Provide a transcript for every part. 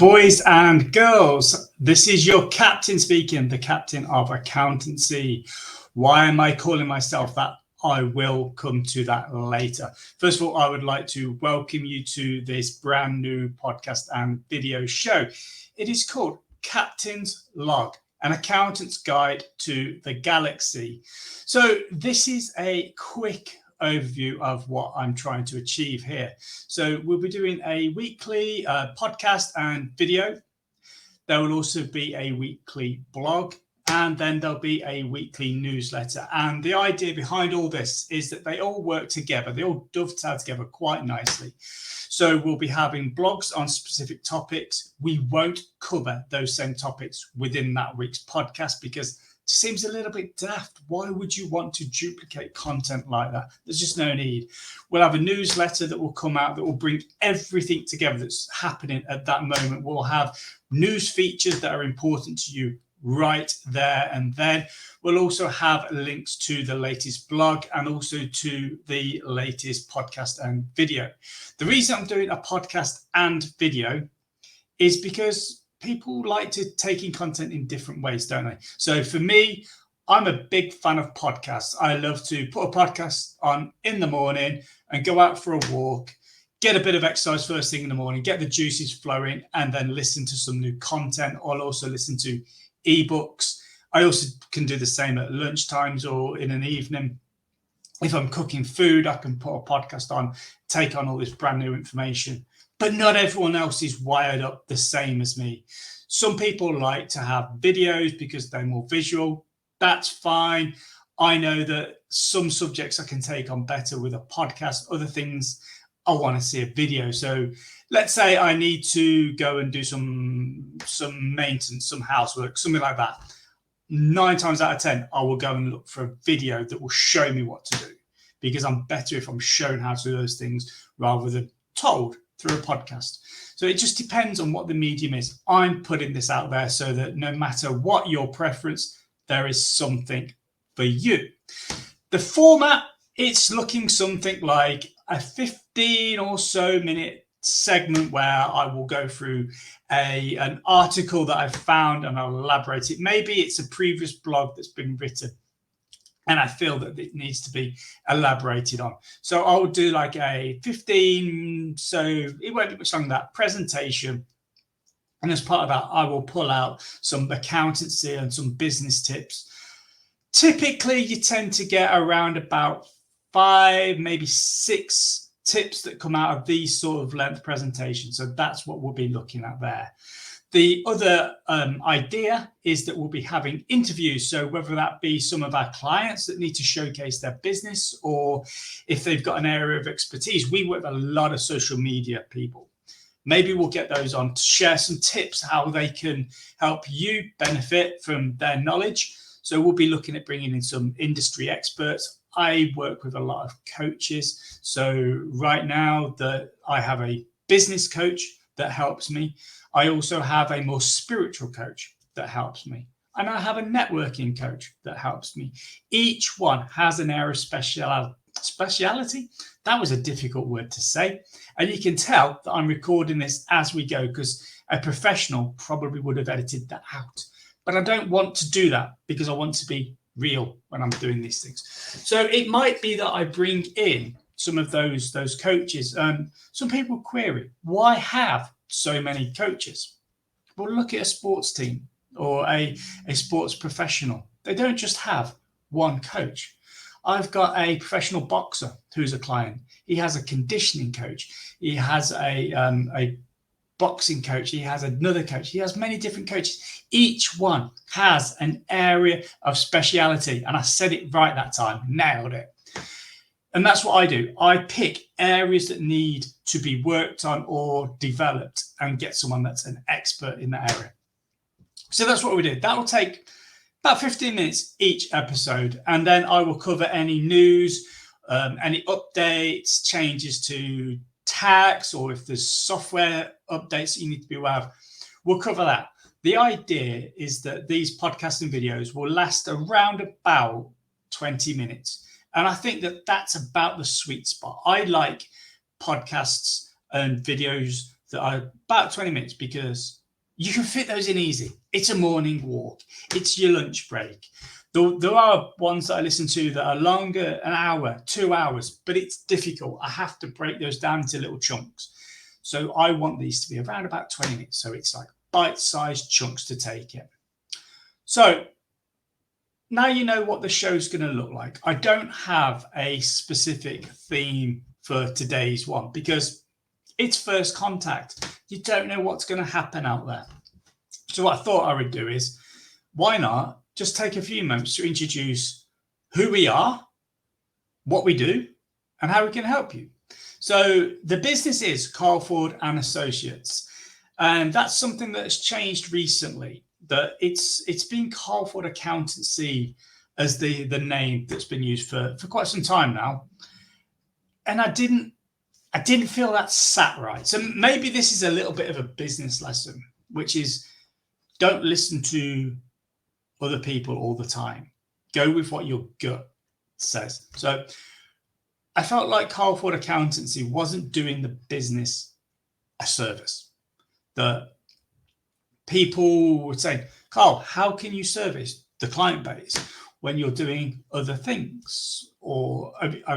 boys and girls, this is your captain speaking, the captain of accountancy. Why am I calling myself that? I will come to that later. First of all, I would like to welcome you to this brand new podcast and video show. It is called Captain's Log, an accountant's guide to the galaxy. So this is a quick overview of what I'm trying to achieve here. So we'll be doing a weekly podcast and video. There will also be a weekly blog, and then there'll be a weekly newsletter. And the idea behind all this is that they all work together. They all dovetail together quite nicely. So we'll be having blogs on specific topics. We won't cover those same topics within that week's podcast because it seems a little bit daft. Why would you want to duplicate content like that? There's just no need. We'll have a newsletter that will come out that will bring everything together that's happening at that moment. We'll have news features that are important to you right there and then. We'll also have links to the latest blog and also to the latest podcast and video. The reason I'm doing a podcast and video is because people like to take in content in different ways, don't they? So for me, I'm a big fan of podcasts. I love to put a podcast on in the morning and go out for a walk, get a bit of exercise first thing in the morning, get the juices flowing, and then listen to some new content. I'll also listen to ebooks. I also can do the same at lunchtimes or in an evening. If I'm cooking food, I can put a podcast on, take on all this brand new information. But not everyone else is wired up the same as me. Some people like to have videos because they're more visual. That's fine. I know that some subjects I can take on better with a podcast. Other things, I want to see a video. So let's say I need to go and do some maintenance, some housework, something like that. 9 times out of 10, I will go and look for a video that will show me what to do, because I'm better if I'm shown how to do those things rather than told through a podcast. So it just depends on what the medium is. I'm putting this out there so that no matter what your preference, there is something for you. The format, it's looking something like a 15 or so minute segment where I will go through an article that I've found and I'll elaborate it. Maybe it's a previous blog that's been written and I feel that it needs to be elaborated on. So I'll do like a 15, so it won't be much longer, that presentation. And as part of that, I will pull out some accountancy and some business tips. Typically, you tend to get around about 5, maybe 6 tips that come out of these sort of length presentations. So that's what we'll be looking at there. The other idea is that we'll be having interviews. So whether that be some of our clients that need to showcase their business, or if they've got an area of expertise, we work with a lot of social media people. Maybe we'll get those on to share some tips how they can help you benefit from their knowledge. So we'll be looking at bringing in some industry experts. I work with a lot of coaches. So right now I have a business coach that helps me. I also have a more spiritual coach that helps me. And I have a networking coach that helps me. Each one has an area of speciality. That was a difficult word to say. And you can tell that I'm recording this as we go because a professional probably would have edited that out. But I don't want to do that because I want to be real when I'm doing these things. So it might be that I bring in some of those coaches. Some people query, why have so many coaches? Well, look at a sports team or a sports professional. They don't just have one coach. I've got a professional boxer who's a client. He has a conditioning coach. He has a boxing coach. He has another coach. He has many different coaches. Each one has an area of speciality. And I said it right that time, nailed it. And that's what I do. I pick areas that need to be worked on or developed and get someone that's an expert in that area. So that's what we did. That will take about 15 minutes each episode. And then I will cover any news, any updates, changes to tax, or if there's software updates that you need to be aware of. We'll cover that. The idea is that these podcasts and videos will last around about 20 minutes. And I think that that's about the sweet spot. I like podcasts and videos that are about 20 minutes because you can fit those in easy. It's a morning walk. It's your lunch break. There are ones that I listen to that are longer, an hour, 2 hours, but it's difficult. I have to break those down into little chunks. So I want these to be around about 20 minutes. So it's like bite-sized chunks to take in. So now you know what the show's going to look like. I don't have a specific theme for today's one because it's first contact. You don't know what's going to happen out there. So what I thought I would do is, why not just take a few moments to introduce who we are, what we do, and how we can help you. So the business is Carl Ford and Associates, and that's something that has changed recently. That it's been Carl Ford Accountancy as the name that's been used for quite some time now, and I didn't feel that sat right. So maybe this is a little bit of a business lesson, which is don't listen to other people all the time. Go with what your gut says. So I felt like Carl Ford Accountancy wasn't doing the business a service. That people would say, Carl, how can you service the client base when you're doing other things? Or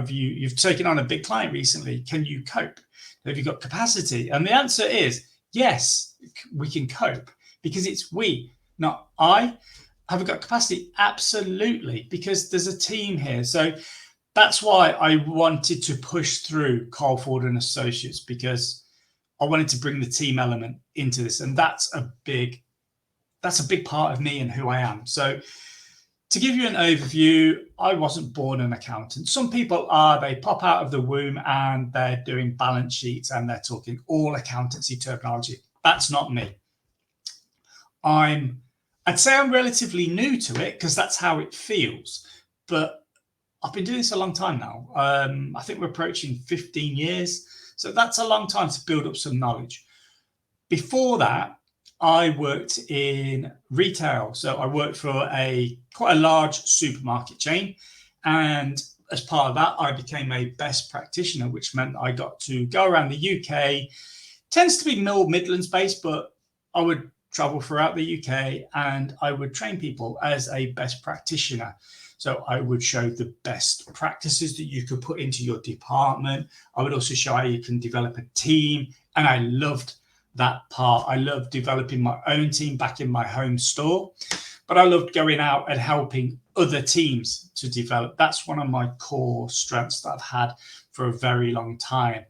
you've taken on a big client recently? Can you cope? Have you got capacity? And the answer is yes, we can cope because it's we, not I. Have we got capacity? Absolutely, because there's a team here. So that's why I wanted to push through Carl Ford and Associates, because I wanted to bring the team element into this, and that's a big part of me and who I am. So to give you an overview, I wasn't born an accountant. Some people are, they pop out of the womb and they're doing balance sheets and they're talking all accountancy terminology. That's not me. I'd say I'm relatively new to it because that's how it feels, but I've been doing this a long time now. I think we're approaching 15 years. So that's a long time to build up some knowledge. Before that, I worked in retail. So I worked for quite a large supermarket chain. And as part of that, I became a best practitioner, which meant I got to go around the UK. Tends to be more Midlands based, but I would travel throughout the UK and I would train people as a best practitioner. So I would show the best practices that you could put into your department. I would also show how you can develop a team. And I loved that part. I loved developing my own team back in my home store, but I loved going out and helping other teams to develop. That's one of my core strengths that I've had for a very long time.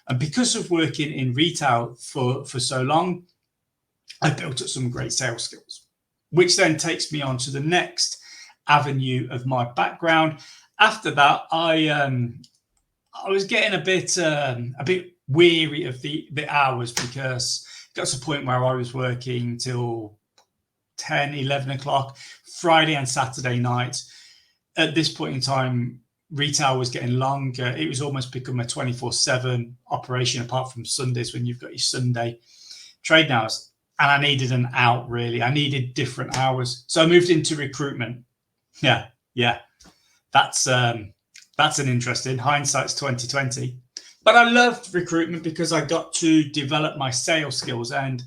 And because of working in retail for so long, I built up some great sales skills, which then takes me on to the next avenue of my background. After that, I was getting a bit weary of the hours, because it got to the point where I was working till 10, 11 o'clock, Friday and Saturday night. At this point in time, retail was getting longer. It was almost become a 24/7 operation, apart from Sundays when you've got your Sunday trading hours. And I needed an out, really. I needed different hours. So I moved into recruitment. Yeah. That's an interesting, hindsight's 2020. But I loved recruitment because I got to develop my sales skills. And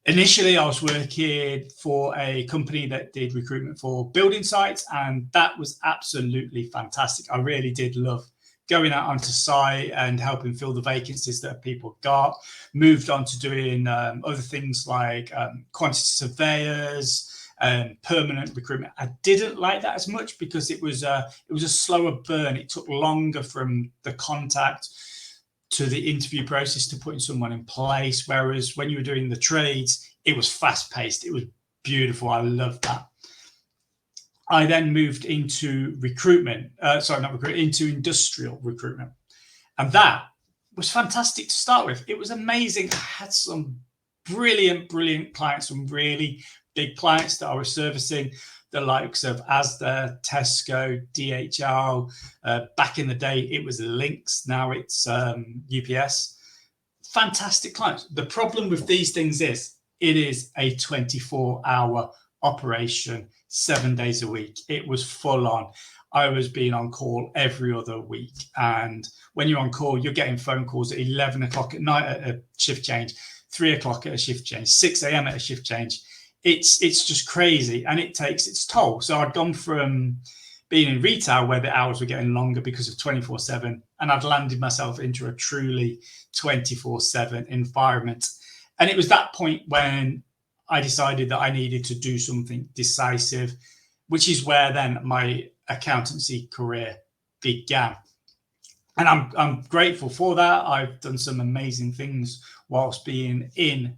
initially I was working for a company that did recruitment for building sites, and that was absolutely fantastic. I really did love going out onto site and helping fill the vacancies that people got. Moved on to doing other things like quantity surveyors and permanent recruitment. I didn't like that as much because it was a slower burn. It took longer from the contact to the interview process to putting someone in place. Whereas when you were doing the trades, it was fast paced. It was beautiful. I loved that. I then moved into into industrial recruitment. And that was fantastic to start with. It was amazing. I had some brilliant clients, some really big clients that I was servicing, the likes of Asda, Tesco, DHL. Back in the day, it was Lynx. Now it's UPS. Fantastic clients. The problem with these things is it is a 24-hour operation, 7 days a week. It was full on. I was being on call every other week. And when you're on call, you're getting phone calls at 11 o'clock at night at a shift change, 3 o'clock at a shift change, 6 a.m. at a shift change. It's just crazy, and it takes its toll. So I'd gone from being in retail where the hours were getting longer because of 24/7, and I'd landed myself into a truly 24/7 environment. And it was that point when I decided that I needed to do something decisive, which is where then my accountancy career began. And I'm grateful for that. I've done some amazing things whilst being in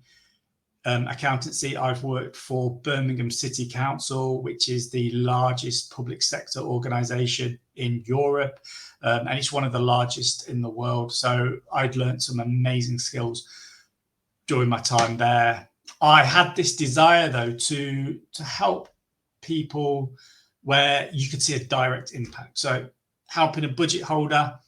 accountancy. I've worked for Birmingham City Council, which is the largest public sector organisation in Europe, and it's one of the largest in the world. So I'd learned some amazing skills during my time there. I had this desire, though, to help people where you could see a direct impact. So helping a budget holder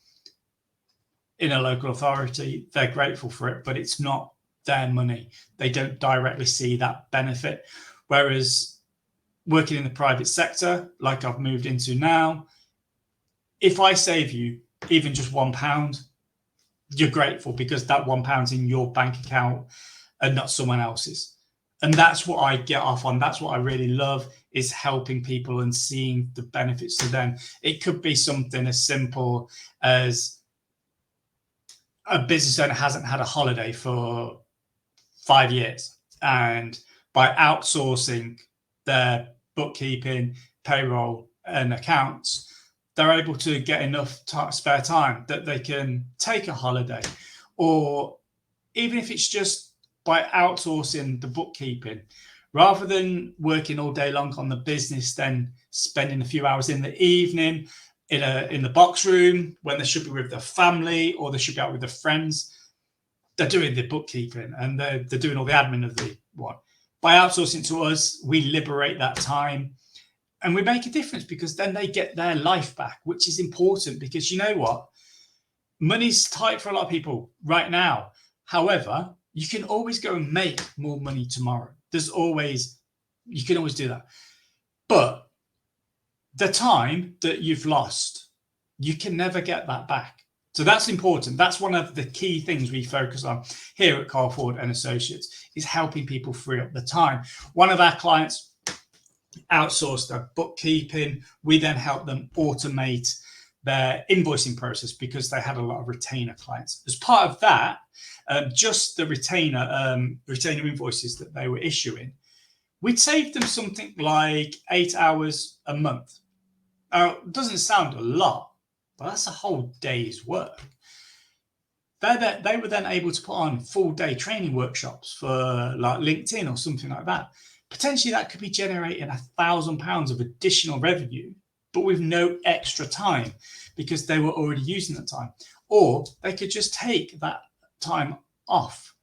in a local authority, they're grateful for it, but it's not their money. They don't directly see that benefit. Whereas working in the private sector, like I've moved into now, if I save you even just £1, you're grateful because that £1 in your bank account and not someone else's. And that's what I get off on. That's what I really love, is helping people and seeing the benefits to them. It could be something as simple as a business owner hasn't had a holiday for 5 years, and by outsourcing their bookkeeping, payroll, and accounts, they're able to get enough spare time that they can take a holiday. Or even if it's just by outsourcing the bookkeeping, rather than working all day long on the business, then spending a few hours in the evening in the box room when they should be with their family or they should be out with their friends, they're doing the bookkeeping and they're doing all the admin of the one. By outsourcing to us, we liberate that time and we make a difference, because then they get their life back, which is important, because you know what? Money's tight for a lot of people right now. However, you can always go and make more money tomorrow. You can always do that. But the time that you've lost, you can never get that back. So that's important. That's one of the key things we focus on here at Carl Ford and Associates, is helping people free up the time. One of our clients outsourced their bookkeeping. We then helped them automate their invoicing process because they had a lot of retainer clients. As part of that, just the retainer invoices that they were issuing, we'd saved them something like 8 hours a month. Now, it doesn't sound a lot, but that's a whole day's work. They were then able to put on full day training workshops for like LinkedIn or something like that. Potentially that could be generating £1,000 of additional revenue, but with no extra time because they were already using that time. Or they could just take that time off.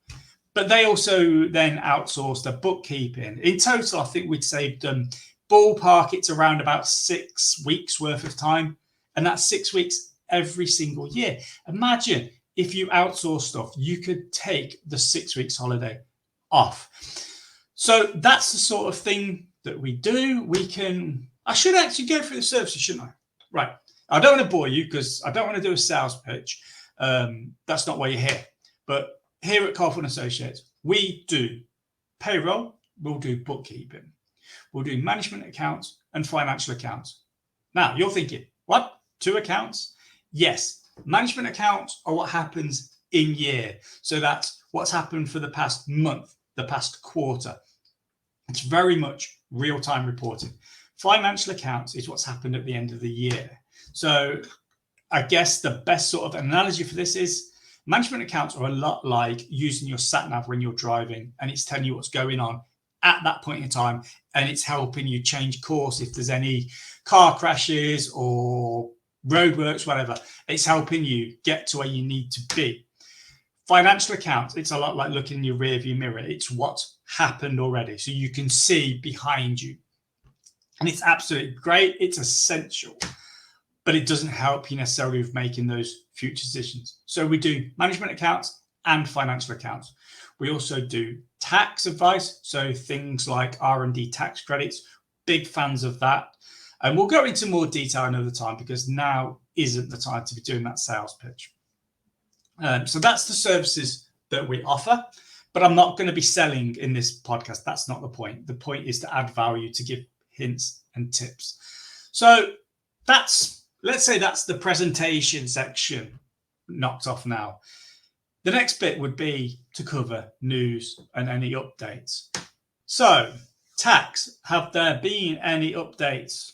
But they also then outsourced their bookkeeping. In total, I think we'd saved them, ballpark, it's around about 6 weeks worth of time. And that's 6 weeks every single year. Imagine if you outsource stuff, you could take the 6 weeks holiday off. So that's the sort of thing that we do. I should actually go through the services, shouldn't I? Right. I don't want to bore you because I don't want to do a sales pitch. That's not why you're here. But here at Carl Ford Associates, we do payroll, we'll do bookkeeping, we'll do management accounts and financial accounts. Now, you're thinking, what? 2 accounts? Yes. Management accounts are what happens in year. So that's what's happened for the past month, the past quarter. It's very much real-time reporting. Financial accounts is what's happened at the end of the year. So I guess the best sort of analogy for this is management accounts are a lot like using your sat nav when you're driving, and it's telling you what's going on at that point in time, and it's helping you change course if there's any car crashes or roadworks, whatever. It's helping you get to where you need to be. Financial accounts, it's a lot like looking in your rearview mirror. It's what's happened already, so you can see behind you. And it's absolutely great. It's essential, but it doesn't help you necessarily with making those future decisions. So we do management accounts and financial accounts. We also do tax advice, so things like R&D tax credits. Big fans of that. And we'll go into more detail another time because now isn't the time to be doing that sales pitch. So that's the services that we offer, but I'm not going to be selling in this podcast. That's not the point. The point is to add value, to give hints and tips. So let's say that's the presentation section knocked off now. The next bit would be to cover news and any updates. So, tax, have there been any updates?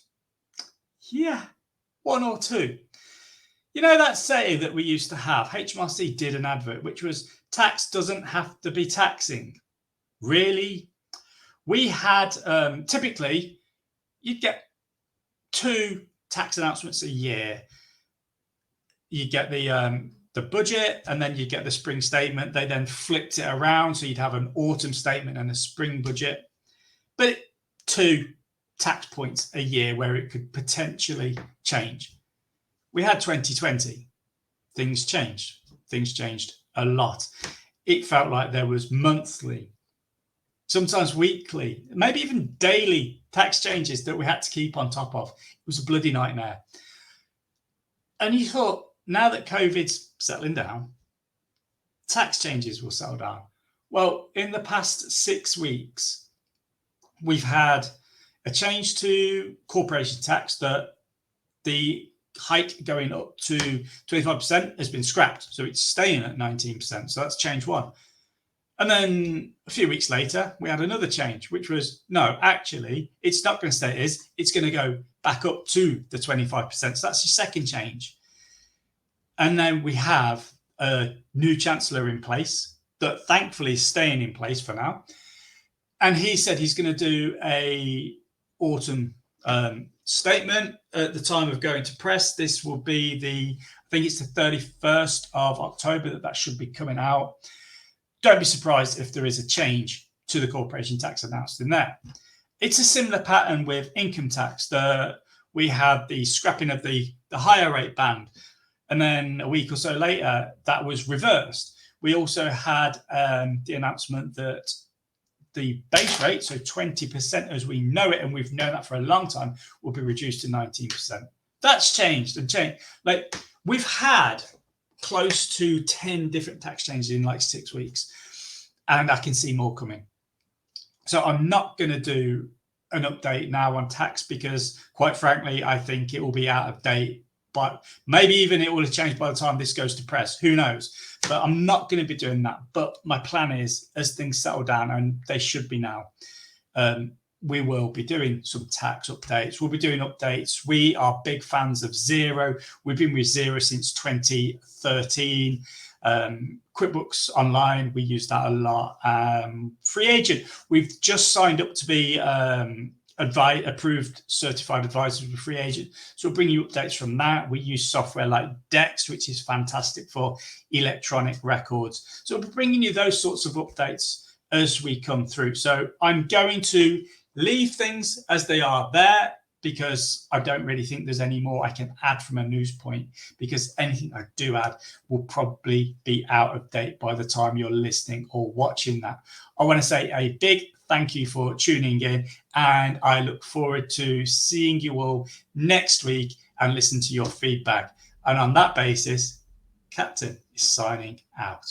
Yeah, one or two. You know that saying that we used to have, HMRC did an advert, which was tax doesn't have to be taxing. Really? We had, typically, you'd get 2 tax announcements a year. You get the budget, and then you get the spring statement. They then flipped it around, so you'd have an autumn statement and a spring budget. But 2 tax points a year where it could potentially change. We had 2020. Things changed. Things changed a lot. It felt like there was monthly, sometimes weekly, maybe even daily tax changes that we had to keep on top of. It was a bloody nightmare. And you thought, now that COVID's settling down, tax changes will settle down. Well, in the past 6 weeks, we've had a change to corporation tax that the hike going up to 25% has been scrapped. So it's staying at 19%. So that's change 1. And then a few weeks later, we had another change, which was, no, actually, it's not going to stay as it's going to go back up to the 25%. So that's your second change. And then we have a new chancellor in place that thankfully is staying in place for now. And he said he's going to do a autumn statement at the time of going to press. This will be I think it's the 31st of October that should be coming out. Don't be surprised if there is a change to the corporation tax announced in there. It's a similar pattern with income tax. We had the scrapping of the higher rate band, and then a week or so later, that was reversed. We also had the announcement that the base rate, so 20% as we know it, and we've known that for a long time, will be reduced to 19%. That's changed and changed. Like, we've had close to 10 different tax changes in like 6 weeks, and I can see more coming. So I'm not going to do an update now on tax because, quite frankly, I think it will be out of date. But maybe even it will have changed by the time this goes to press. Who knows? But I'm not going to be doing that. But my plan is, as things settle down, and they should be now, we will be doing some tax updates. We'll be doing updates. We are big fans of Xero. We've been with Xero since 2013. QuickBooks Online, we use that a lot. Free Agent, we've just signed up to be approved certified advisors with Free Agent. So we'll bring you updates from that. We use software like Dex, which is fantastic for electronic records. So we'll be bringing you those sorts of updates as we come through. So I'm going to leave things as they are there because I don't really think there's any more I can add from a news point, because anything I do add will probably be out of date by the time you're listening or watching that. I want to say a big thank you for tuning in, and I look forward to seeing you all next week and listen to your feedback. And on that basis, Captain is signing out.